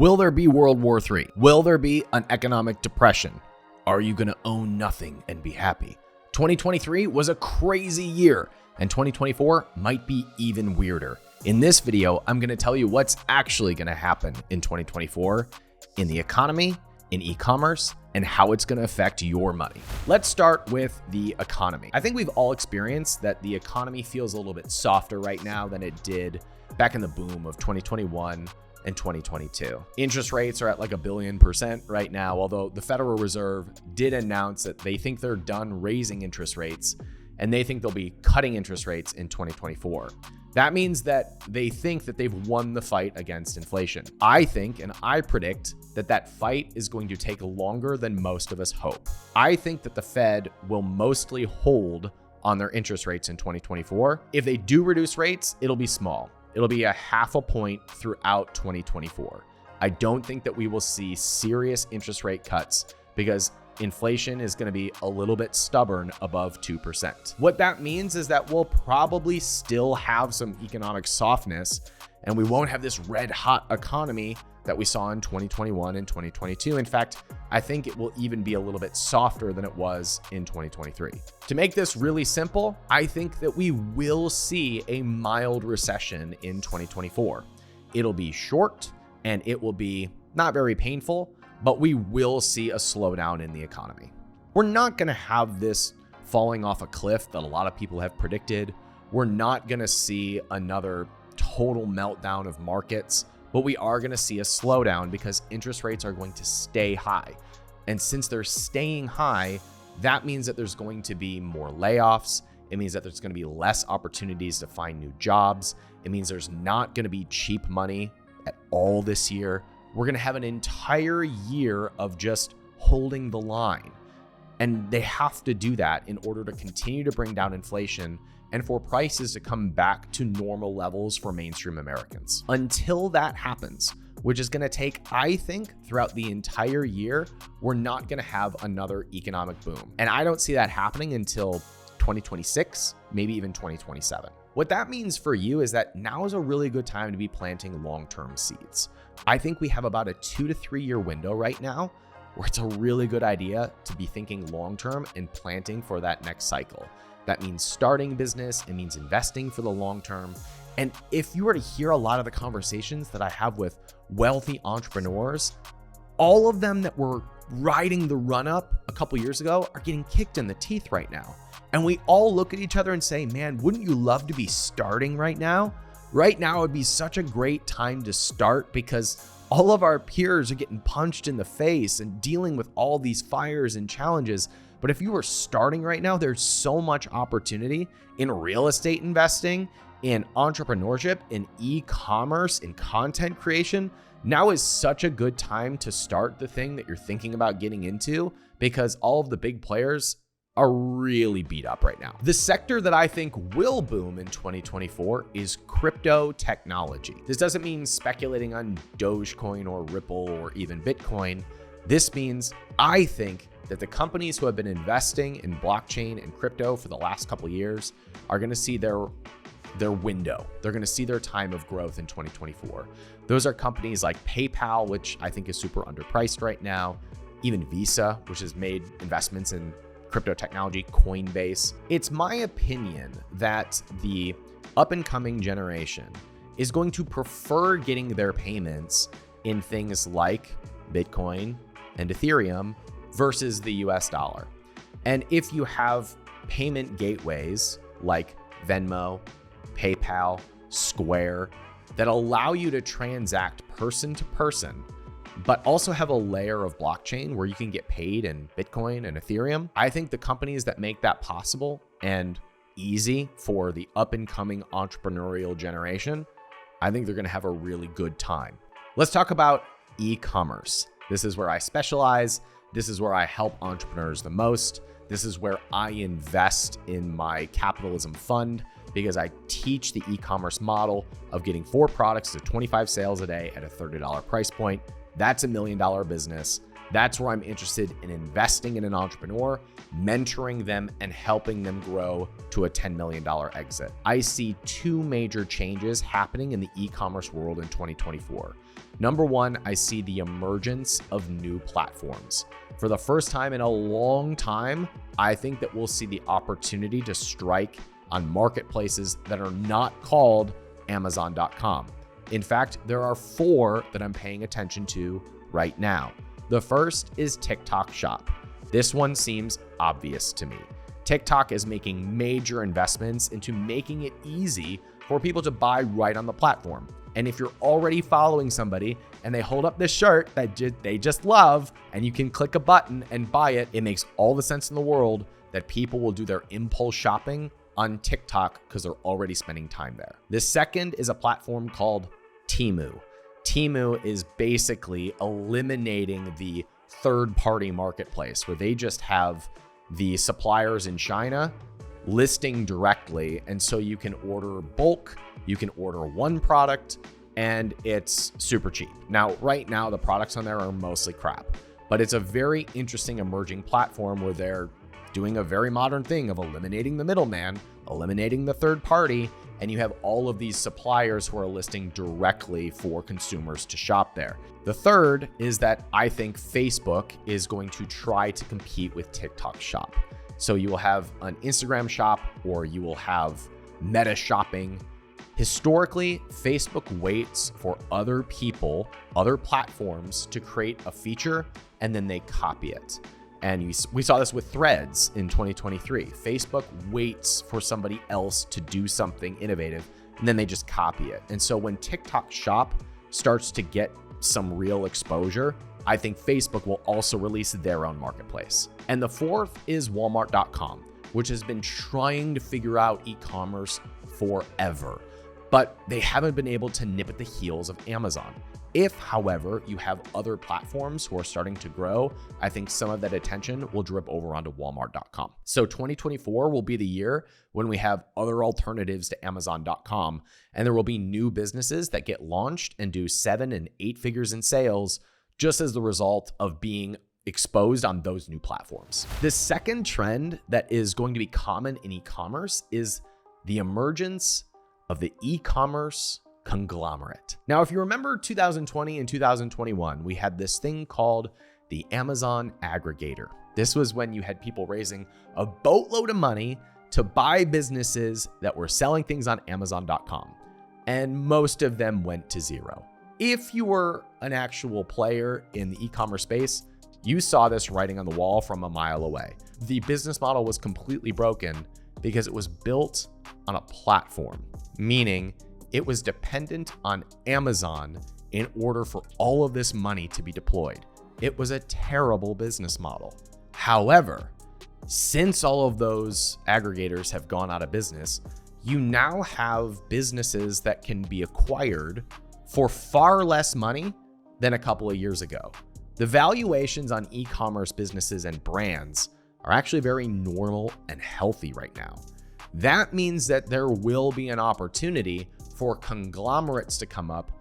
Will there be World War III? Will there be an economic depression? Are you going to own nothing and be happy? 2023 was a crazy year, and 2024 might be even weirder. In this video, I'm going to tell you what's actually going to happen in 2024 in the economy, in e-commerce, and how it's going to affect your money. Let's start with the economy. I think we've all experienced that the economy feels a little bit softer right now than it did back in the boom of 2021 and 2022. Interest rates are at like 1,000,000,000% right now, although the Federal Reserve did announce that they think they're done raising interest rates and they think they'll be cutting interest rates in 2024. That means that they think that they've won the fight against inflation. I think, and I predict, that that fight is going to take longer than most of us hope. I think that the Fed will mostly hold on their interest rates in 2024. If they do reduce rates, it'll be small. It'll be 0.5 point throughout 2024. I don't think that we will see serious interest rate cuts because inflation is going to be a little bit stubborn above 2%. What that means is that we'll probably still have some economic softness and we won't have this red hot economy that we saw in 2021 and 2022. In fact, I think it will even be a little bit softer than it was in 2023. To make this really simple, I think that we will see a mild recession in 2024. It'll be short and it will be not very painful, but we will see a slowdown in the economy. We're not going to have this falling off a cliff that a lot of people have predicted. We're not going to see another total meltdown of markets, but we are going to see a slowdown because interest rates are going to stay high. And since they're staying high, that means that there's going to be more layoffs. It means that there's going to be less opportunities to find new jobs. It means there's not going to be cheap money at all this year. We're going to have an entire year of just holding the line. And they have to do that in order to continue to bring down inflation and for prices to come back to normal levels for mainstream Americans. Until that happens, which is going to take, I think, throughout the entire year, we're not going to have another economic boom. And I don't see that happening until 2026, maybe even 2027. What that means for you is that now is a really good time to be planting long-term seeds. I think we have about a 2 to 3 year window right now where it's a really good idea to be thinking long-term and planting for that next cycle. That means starting business, it means investing for the long term. And if you were to hear a lot of the conversations that I have with wealthy entrepreneurs, all of them that were riding the run up a couple years ago are getting kicked in the teeth right now. And we all look at each other and say, man, wouldn't you love to be starting right now? Right now would be such a great time to start because all of our peers are getting punched in the face and dealing with all these fires and challenges. But if you were starting right now, there's so much opportunity in real estate investing, in entrepreneurship, in e-commerce, in content creation. Now is such a good time to start the thing that you're thinking about getting into because all of the big players are really beat up right now. The sector that I think will boom in 2024 is crypto technology. This doesn't mean speculating on Dogecoin or Ripple or even Bitcoin. This means I think that the companies who have been investing in blockchain and crypto for the last couple of years are going to see their window. They're going to see their time of growth in 2024. Those are companies like PayPal, which I think is super underpriced right now, even Visa, which has made investments in crypto technology, Coinbase. It's my opinion that the up and coming generation is going to prefer getting their payments in things like Bitcoin and Ethereum versus the US dollar. And if you have payment gateways like Venmo, PayPal, Square that allow you to transact person to person, but also have a layer of blockchain where you can get paid in Bitcoin and Ethereum, I think the companies that make that possible and easy for the up and coming entrepreneurial generation, I think they're going to have a really good time. Let's talk about e-commerce. This is where I specialize. This is where I help entrepreneurs the most. This is where I invest in my capitalism fund because I teach the e-commerce model of getting 4 products to 25 sales a day at a $30 price point. That's $1 million business. That's where I'm interested in investing in an entrepreneur, mentoring them, and helping them grow to a $10 million exit. I see two major changes happening in the e-commerce world in 2024. Number one, I see the emergence of new platforms. For the first time in a long time, I think that we'll see the opportunity to strike on marketplaces that are not called Amazon.com. In fact, there are 4 that I'm paying attention to right now. The first is TikTok Shop. This one seems obvious to me. TikTok is making major investments into making it easy for people to buy right on the platform. And if you're already following somebody and they hold up this shirt that they just love and you can click a button and buy it, it makes all the sense in the world that people will do their impulse shopping on TikTok because they're already spending time there. The second is a platform called Temu. Temu is basically eliminating the third-party marketplace where they just have the suppliers in China listing directly. And so you can order bulk, you can order one product, and it's super cheap. Now, right now, the products on there are mostly crap, but it's a very interesting emerging platform where they're doing a very modern thing of eliminating the middleman, eliminating the third party, and you have all of these suppliers who are listing directly for consumers to shop there. The third is that I think Facebook is going to try to compete with TikTok Shop. So you will have an Instagram shop or you will have meta shopping. Historically, Facebook waits for other people, other platforms to create a feature and then they copy it. And we saw this with Threads in 2023. Facebook waits for somebody else to do something innovative, and then they just copy it. And so when TikTok Shop starts to get some real exposure, I think Facebook will also release their own marketplace. And the fourth is Walmart.com, which has been trying to figure out e-commerce forever, but they haven't been able to nip at the heels of Amazon. If, however, you have other platforms who are starting to grow, I think some of that attention will drip over onto Walmart.com. So 2024 will be the year when we have other alternatives to Amazon.com, and there will be new businesses that get launched and do 7 and 8 figures in sales just as the result of being exposed on those new platforms. The second trend that is going to be common in e-commerce is the emergence of the e-commerce conglomerate. Now, if you remember 2020 and 2021, we had this thing called the Amazon aggregator. This was when you had people raising a boatload of money to buy businesses that were selling things on Amazon.com, and most of them went to zero. If you were an actual player in the e-commerce space, you saw this writing on the wall from a mile away. The business model was completely broken because it was built on a platform, meaning it was dependent on Amazon in order for all of this money to be deployed. It was a terrible business model. However, since all of those aggregators have gone out of business, you now have businesses that can be acquired for far less money than a couple of years ago. The valuations on e-commerce businesses and brands are actually very normal and healthy right now. That means that there will be an opportunity for conglomerates to come up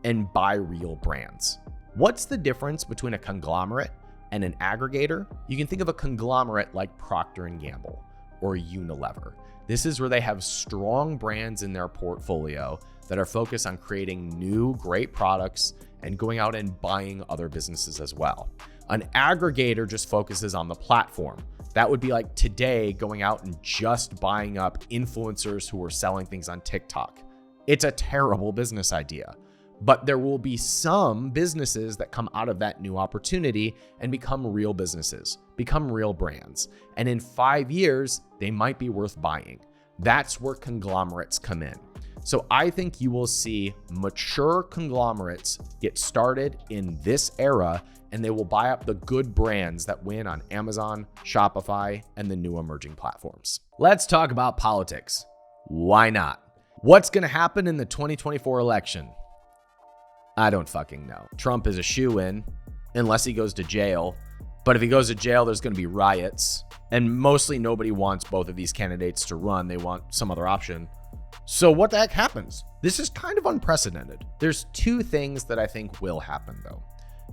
and buy real brands. What's the difference between a conglomerate and an aggregator? You can think of a conglomerate like Procter & Gamble or Unilever. This is where they have strong brands in their portfolio that are focused on creating new great products and going out and buying other businesses as well. An aggregator just focuses on the platform. That would be like today going out and just buying up influencers who are selling things on TikTok. It's a terrible business idea, but there will be some businesses that come out of that new opportunity and become real businesses, become real brands. And in 5 years, they might be worth buying. That's where conglomerates come in. So I think you will see mature conglomerates get started in this era, and they will buy up the good brands that win on Amazon, Shopify, and the new emerging platforms. Let's talk about politics. Why not? What's going to happen in the 2024 election? I don't fucking know. Trump is a shoo-in unless he goes to jail. But if he goes to jail, there's going to be riots. And mostly nobody wants both of these candidates to run. They want some other option. So what the heck happens? This is kind of unprecedented. There's 2 things that I think will happen, though.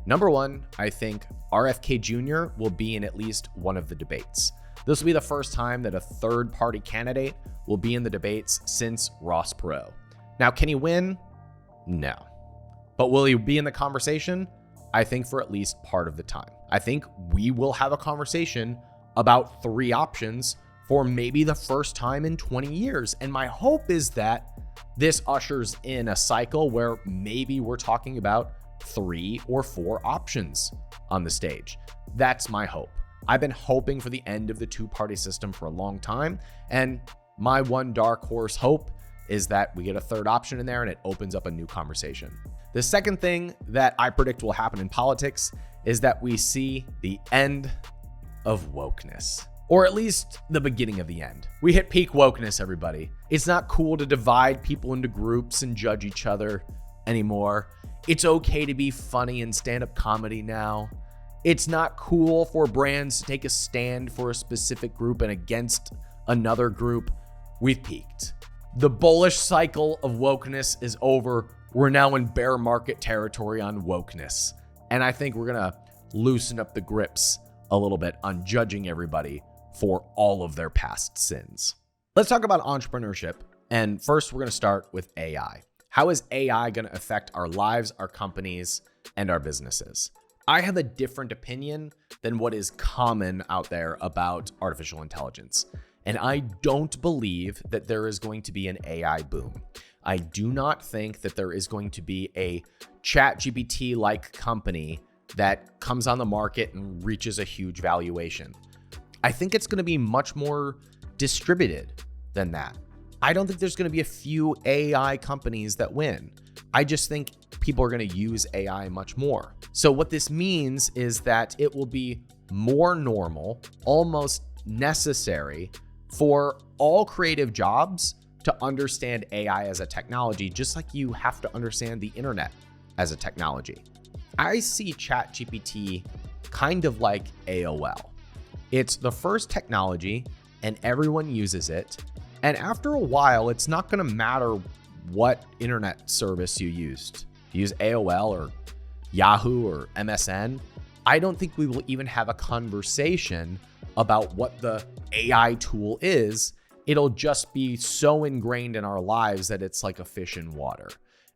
Number one, I think RFK Jr. will be in at least one of the debates. This will be the first time that a third-party candidate will be in the debates since Ross Perot. Now, can he win? No. But will he be in the conversation? I think for at least part of the time. I think we will have a conversation about 3 options for maybe the first time in 20 years. And my hope is that this ushers in a cycle where maybe we're talking about 3 or 4 options on the stage. That's my hope. I've been hoping for the end of the 2-party system for a long time. And my one dark horse hope is that we get a 3rd option in there and it opens up a new conversation. The second thing that I predict will happen in politics is that we see the end of wokeness, or at least the beginning of the end. We hit peak wokeness, everybody. It's not cool to divide people into groups and judge each other anymore. It's okay to be funny in stand-up comedy now. It's not cool for brands to take a stand for a specific group and against another group. We've peaked. The bullish cycle of wokeness is over. We're now in bear market territory on wokeness. And I think we're gonna loosen up the grips a little bit on judging everybody for all of their past sins. Let's talk about entrepreneurship. And first, we're gonna start with AI. How is AI gonna affect our lives, our companies, and our businesses? I have a different opinion than what is common out there about artificial intelligence. And I don't believe that there is going to be an AI boom. I do not think that there is going to be a ChatGPT-like company that comes on the market and reaches a huge valuation. I think it's going to be much more distributed than that. I don't think there's going to be a few AI companies that win. I just think people are going to use AI much more. So what this means is that it will be more normal, almost necessary for all creative jobs to understand AI as a technology, just like you have to understand the internet as a technology. I see ChatGPT kind of like AOL. It's the first technology and everyone uses it. And after a while, it's not going to matter what internet service you used. If you use AOL or Yahoo or MSN, I don't think we will even have a conversation about what the AI tool is. It'll just be so ingrained in our lives that it's like a fish in water.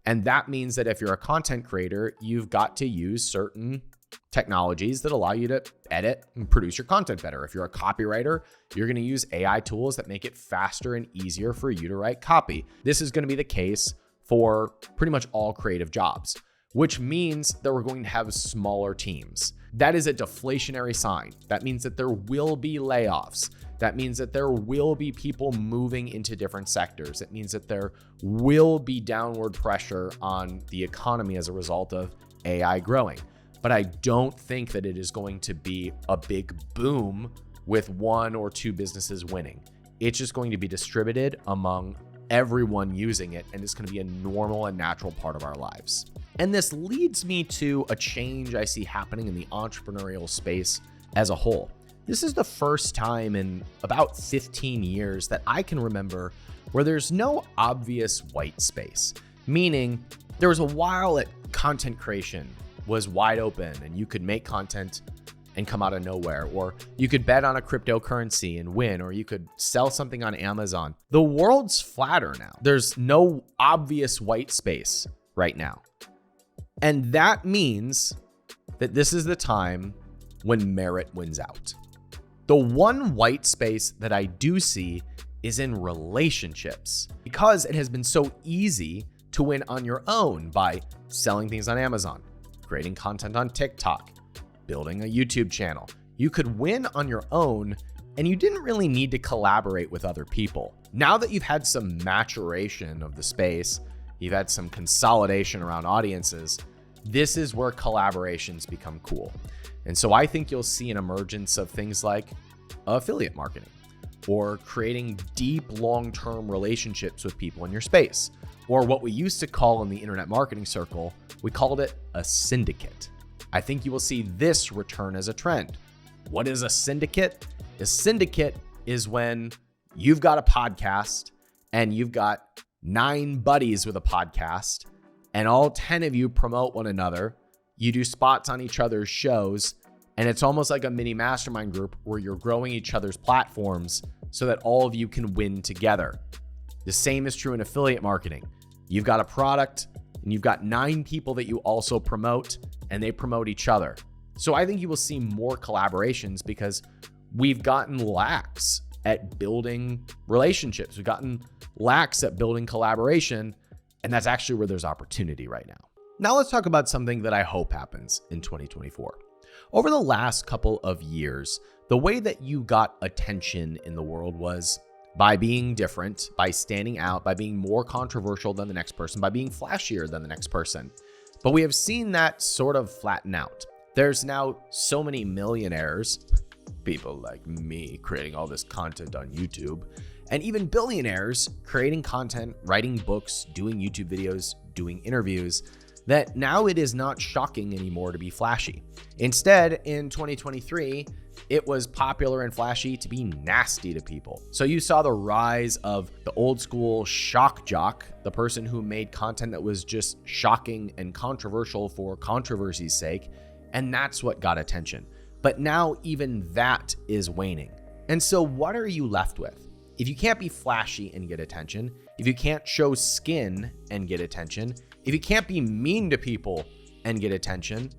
And that means that if you're a content creator, you've got to use certain technologies that allow you to edit and produce your content better. If you're a copywriter, you're going to use AI tools that make it faster and easier for you to write copy. This is going to be the case for pretty much all creative jobs, which means that we're going to have smaller teams. That is a deflationary sign. That means that there will be layoffs. That means that there will be people moving into different sectors. It means that there will be downward pressure on the economy as a result of AI growing. But I don't think that it is going to be a big boom with 1 or 2 businesses winning. It's just going to be distributed among everyone using it, and it's going to be a normal and natural part of our lives. And this leads me to a change I see happening in the entrepreneurial space as a whole. This is the first time in about 15 years that I can remember where there's no obvious white space, meaning there was a while that content creation was wide open and you could make content and come out of nowhere, or you could bet on a cryptocurrency and win, or you could sell something on Amazon. The world's flatter now. There's no obvious white space right now. And that means that this is the time when merit wins out. The one white space that I do see is in relationships, because it has been so easy to win on your own by selling things on Amazon, creating content on TikTok, building a YouTube channel. You could win on your own and you didn't really need to collaborate with other people. Now that you've had some maturation of the space, you've had some consolidation around audiences, this is where collaborations become cool. And so I think you'll see an emergence of things like affiliate marketing or creating deep long-term relationships with people in your space, or what we used to call in the internet marketing circle, we called it a syndicate. I think you will see this return as a trend. What is a syndicate? A syndicate is when you've got a podcast and you've got 9 buddies with a podcast and all 10 of you promote one another. You do spots on each other's shows, and it's almost like a mini mastermind group where you're growing each other's platforms so that all of you can win together. The same is true in affiliate marketing. You've got a product and you've got 9 people that you also promote, and they promote each other. So I think you will see more collaborations because we've gotten lax at building relationships. We've gotten lax at building collaboration, and that's actually where there's opportunity right now. Now let's talk about something that I hope happens in 2024. Over the last couple of years, the way that you got attention in the world was by being different, by standing out, by being more controversial than the next person, by being flashier than the next person. But we have seen that sort of flatten out. There's now so many millionaires, people like me creating all this content on YouTube, and even billionaires creating content, writing books, doing YouTube videos, doing interviews, that now it is not shocking anymore to be flashy. Instead, in 2023, it was popular and flashy to be nasty to people. So you saw the rise of the old school shock jock, the person who made content that was just shocking and controversial for controversy's sake, and that's what got attention. But now even that is waning. And so what are you left with? If you can't be flashy and get attention, if you can't show skin and get attention, if you can't be mean to people and get attention,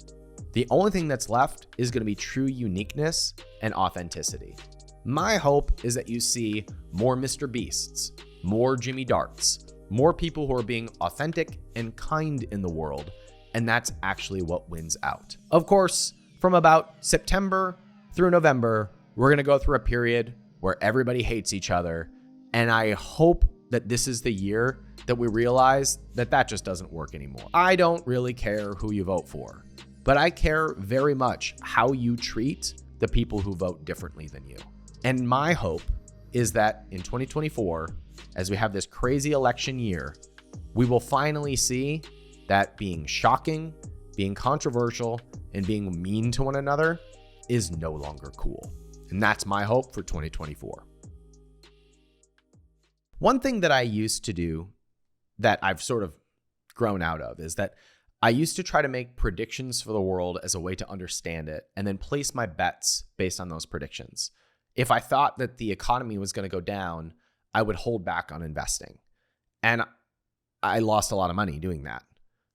the only thing that's left is going to be true uniqueness and authenticity. My hope is that you see more Mr. Beasts, more Jimmy Darts, more people who are being authentic and kind in the world, and that's actually what wins out. Of course, from about September through November, we're going to go through a period where everybody hates each other, and I hope that this is the year that we realize that that just doesn't work anymore. I don't really care who you vote for, but I care very much how you treat the people who vote differently than you. And my hope is that in 2024, as we have this crazy election year, we will finally see that being shocking, being controversial, and being mean to one another is no longer cool. And that's my hope for 2024. One thing that I used to do that I've sort of grown out of is that I used to try to make predictions for the world as a way to understand it and then place my bets based on those predictions. If I thought that the economy was going to go down, I would hold back on investing. And I lost a lot of money doing that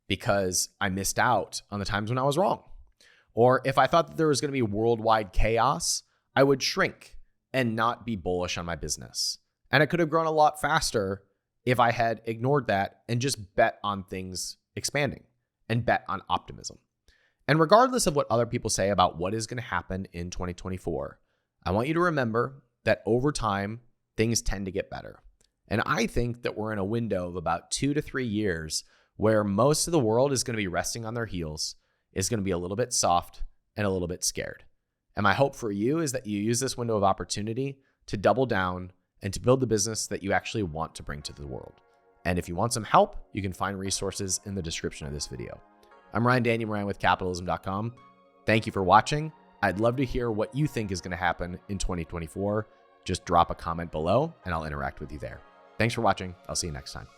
because I missed out on the times when I was wrong. Or if I thought that there was going to be worldwide chaos, I would shrink and not be bullish on my business. And I could have grown a lot faster if I had ignored that and just bet on things expanding and bet on optimism. And regardless of what other people say about what is going to happen in 2024, I want you to remember that over time, things tend to get better. And I think that we're in a window of about 2 to 3 years where most of the world is going to be resting on their heels, is going to be a little bit soft and a little bit scared. And my hope for you is that you use this window of opportunity to double down and to build the business that you actually want to bring to the world. And if you want some help, you can find resources in the description of this video. I'm Ryan Daniel Moran with Capitalism.com. Thank you for watching. I'd love to hear what you think is going to happen in 2024. Just drop a comment below and I'll interact with you there. Thanks for watching. I'll see you next time.